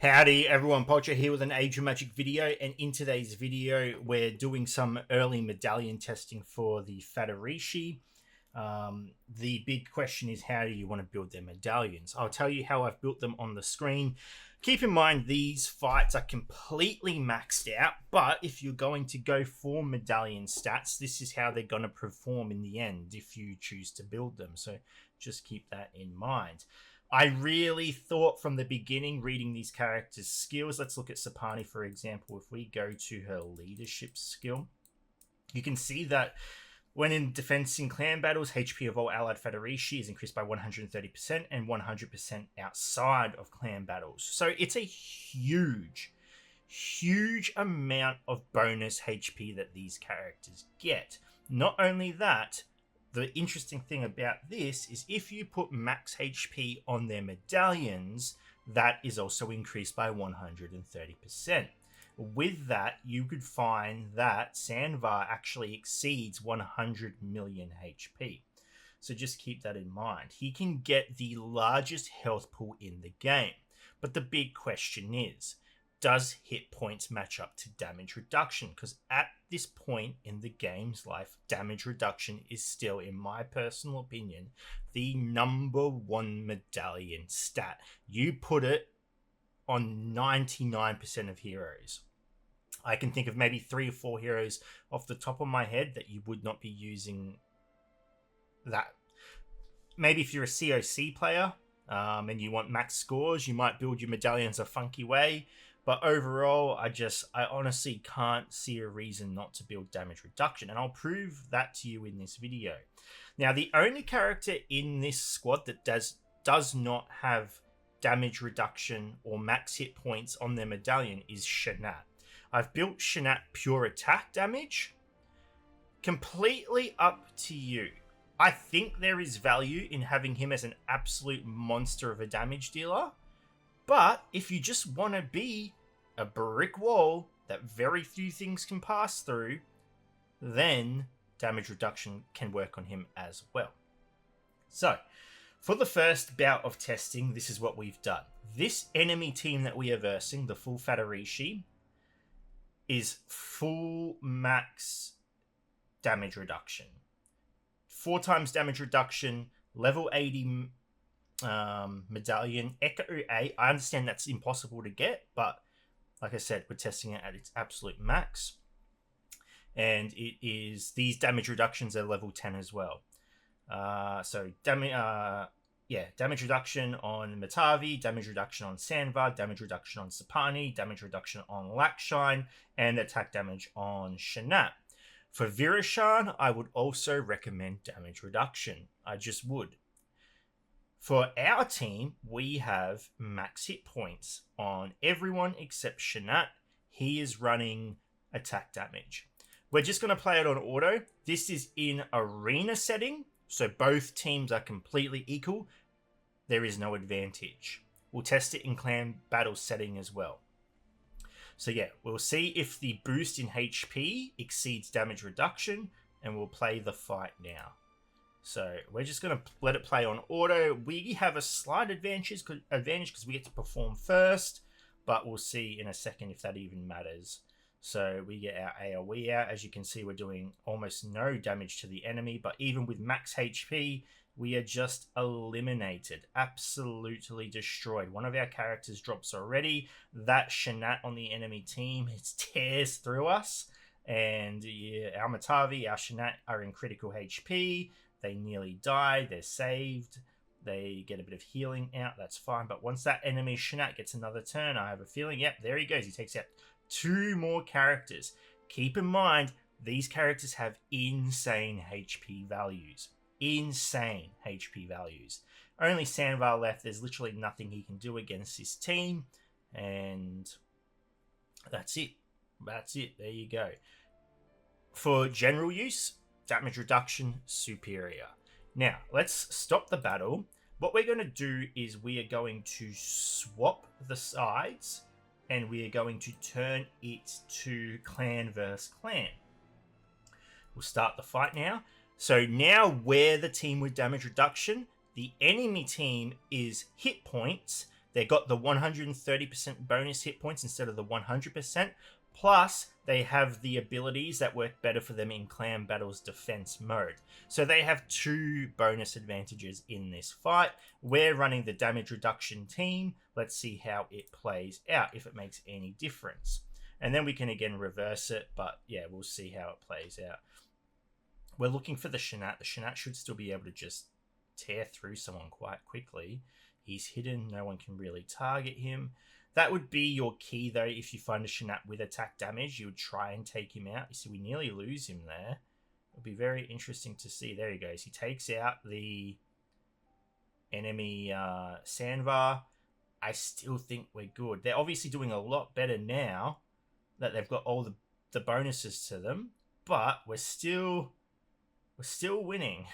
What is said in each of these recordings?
Howdy everyone, Pocho here with an Age of Magic video, and in today's video we're doing some early medallion testing for the Fatarishi. The big question is, how do you want to build their medallions? I'll tell you how I've built them on the screen. Keep in mind these fights are completely maxed out, but if you're going to go for medallion stats, this is how they're going to perform in the end if you choose to build them, so just keep that in mind. I really thought from the beginning, reading these characters' skills, let's look at Sapani for example. If we go to her leadership skill, you can see that when in defense in clan battles, HP of all allied Fatarishi is increased by 130% and 100% outside of clan battles. So it's a huge amount of bonus HP that these characters get. Not only that, the interesting thing about this is if you put max HP on their medallions, that is also increased by 130%. With that, you could find that Sandvar actually exceeds 100 million HP. So just keep that in mind. He can get the largest health pool in the game. But the big question is, does hit points match up to damage reduction? Because at this point in the game's life, damage reduction is still, in my personal opinion, the #1 medallion stat. You put it on 99% of heroes. I can think of maybe 3 or 4 heroes off the top of my head that you would not be using that. Maybe if you're a COC player and you want max scores, you might build your medallions a funky way. But overall, I honestly can't see a reason not to build damage reduction. And I'll prove that to you in this video. Now, the only character in this squad that does not have damage reduction or max hit points on their medallion is Shanat. I've built Shanat pure attack damage. Completely up to you. I think there is value in having him as an absolute monster of a damage dealer. But if you just want to be a brick wall that very few things can pass through, then damage reduction can work on him as well. So, for the first bout of testing, this is what we've done. This enemy team that we are versing, the full Fatarishi, is full max damage reduction. 4 times damage reduction, level 80 medallion, Echo A. I understand that's impossible to get, but like I said, we're testing it at its absolute max. And it is, these damage reductions are level 10 as well. Damage reduction on Matavi, damage reduction on Sandvar, damage reduction on Sapani, damage reduction on Lakshine, and attack damage on Shanat. For Virishan, I would also recommend damage reduction. I just would. For our team, we have max hit points on everyone except Shanat. He is running attack damage. We're just going to play it on auto. This is in arena setting, so both teams are completely equal. There is no advantage. We'll test it in clan battle setting as well. So yeah, we'll see if the boost in HP exceeds damage reduction, and we'll play the fight now. So we're just going to let it play on auto. We have a slight advantage because we get to perform first, but we'll see in a second if that even matters. So we get our AoE out. As you can see, we're doing almost no damage to the enemy, but even with max HP, we are just eliminated. Absolutely destroyed. One of our characters drops already. That Shanat on the enemy team, it tears through us. And yeah, our Matavi, our Shanat are in critical HP. They nearly die. They're saved. They get a bit of healing out. That's fine. But once that enemy Shanat gets another turn, I have a feeling, yep, there he goes. He takes out 2 more characters. Keep in mind, these characters have insane HP values. Insane HP values. Only Sandvar left. There's literally nothing he can do against this team. And that's it. That's it. There you go. For general use, damage reduction superior. Now, let's stop the battle. What we're going to do is we are going to swap the sides and we are going to turn it to clan versus clan. We'll start the fight now. So now we're the team with damage reduction. The enemy team is hit points. They got the 130% bonus hit points instead of the 100%. Plus, they have the abilities that work better for them in Clan Battle's defense mode. So they have 2 bonus advantages in this fight. We're running the damage reduction team. Let's see how it plays out, if it makes any difference. And then we can again reverse it, but yeah, we'll see how it plays out. We're looking for the Shanat. The Shanat should still be able to just tear through someone quite quickly. He's hidden. No one can really target him. That would be your key, though. If you find a Shanat with attack damage, you would try and take him out. You see, we nearly lose him there. It'll be very interesting to see. There he goes. He takes out the enemy Sandvar. I still think we're good. They're obviously doing a lot better now that they've got all the bonuses to them, but we're still winning.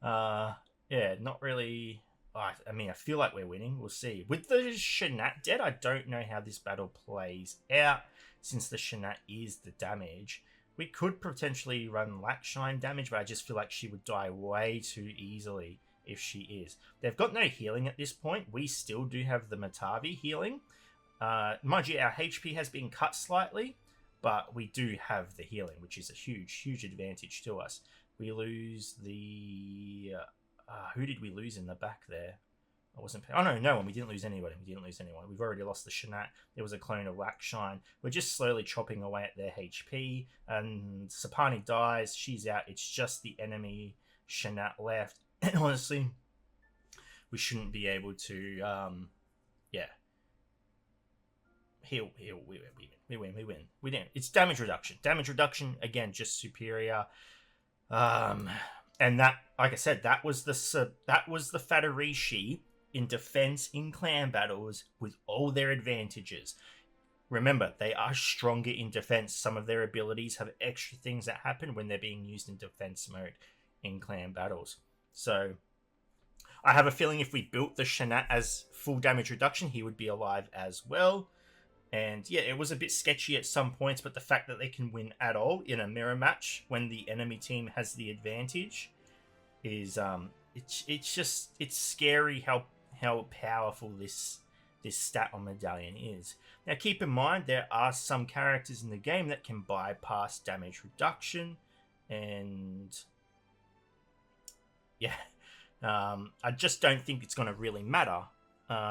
Yeah, not really. I mean, I feel like we're winning. We'll see. With the Shanat dead, I don't know how this battle plays out, since the Shanat is the damage. We could potentially run Lackshine damage, but I just feel like she would die way too easily if she is. They've got no healing at this point. We still do have the Matavi healing. Mind you, our HP has been cut slightly, but we do have the healing, which is a huge advantage to us. We lose the... who did we lose in the back there? I wasn't... Oh, no one. We didn't lose anybody. We've already lost the Shanat. There was a clone of Lackshine. We're just slowly chopping away at their HP. And Sapani dies. She's out. It's just the enemy Shanat left. And honestly, we shouldn't be able to... Heal. We win. We didn't. It's damage reduction. Damage reduction, again, just superior. And that, like I said, that was the Fatarishi in defense in clan battles with all their advantages. Remember, they are stronger in defense. Some of their abilities have extra things that happen when they're being used in defense mode in clan battles. So I have a feeling if we built the Shanat as full damage reduction, he would be alive as well. And yeah, it was a bit sketchy at some points, but the fact that they can win at all in a mirror match when the enemy team has the advantage is it's scary how powerful this stat on Medallion is. Now keep in mind, there are some characters in the game that can bypass damage reduction, and yeah, I just don't think it's going to really matter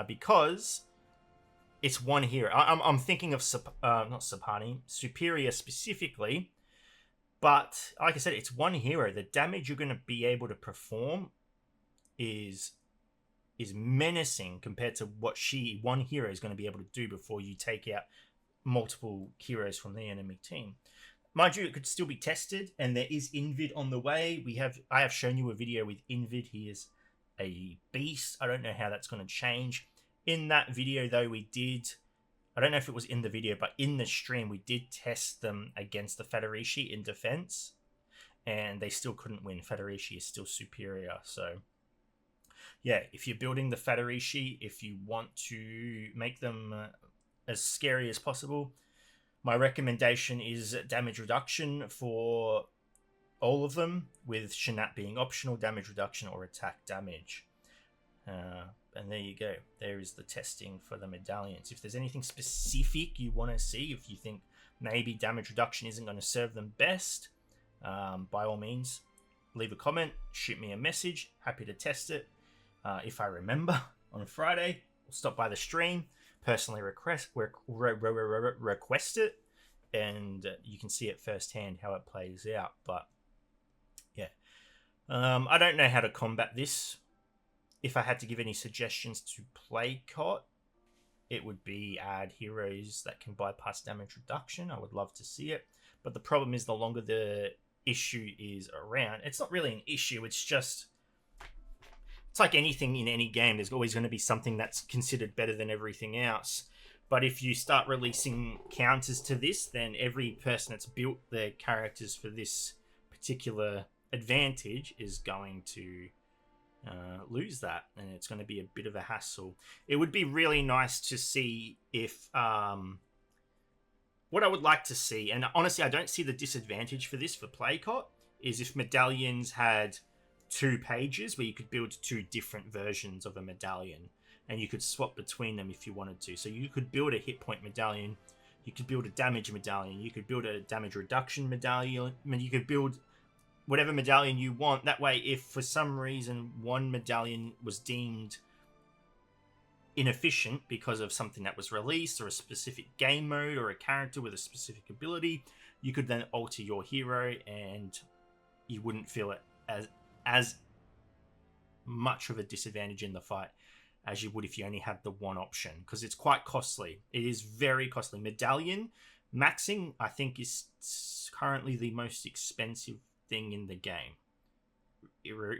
because it's one hero. I'm thinking of not Sapani, Superior specifically. But like I said, it's one hero. The damage you're going to be able to perform is menacing compared to what one hero is going to be able to do before you take out multiple heroes from the enemy team. Mind you, it could still be tested, and there is Invid on the way. I have shown you a video with Invid. He is a beast. I don't know how that's going to change. In that video, though, I don't know if it was in the video, but in the stream, we did test them against the Fatarishi in defense, and they still couldn't win. Fatarishi is still superior. So, yeah, if you're building the Fatarishi, if you want to make them as scary as possible, my recommendation is damage reduction for all of them, with Shanat being optional, damage reduction or attack damage. And there you go. There is the testing for the medallions. If there's anything specific you want to see, if you think maybe damage reduction isn't going to serve them best, by all means, leave a comment, shoot me a message. Happy to test it. If I remember on Friday, I'll stop by the stream, personally request it, and you can see it firsthand how it plays out. But yeah, I don't know how to combat this. If I had to give any suggestions to play COT, it would be add heroes that can bypass damage reduction. I would love to see it. But the problem is, the longer the issue is around, it's not really an issue. It's like anything in any game. There's always going to be something that's considered better than everything else. But if you start releasing counters to this, then every person that's built their characters for this particular advantage is going to lose that, and it's going to be a bit of a hassle. It would be really nice to see if what I would like to see, and honestly I don't see the disadvantage for this for Playcot, is if Medallions had 2 pages where you could build 2 different versions of a medallion. and you could swap between them if you wanted to. So you could build a hit point medallion, you could build a damage medallion, you could build a damage reduction medallion, you could build whatever medallion you want. That way, if for some reason one medallion was deemed inefficient because of something that was released or a specific game mode or a character with a specific ability, you could then alter your hero and you wouldn't feel it as much of a disadvantage in the fight as you would if you only had the one option, because it's quite costly. It is very costly. Medallion maxing, I think, is currently the most expensive thing in the game.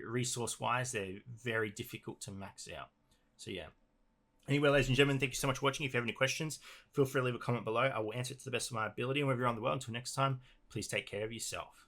Resource wise, they're very difficult to max out. So yeah. Anyway, ladies and gentlemen, thank you so much for watching. If you have any questions, feel free to leave a comment below. I will answer it to the best of my ability. And wherever you're on the world, until next time, please take care of yourself.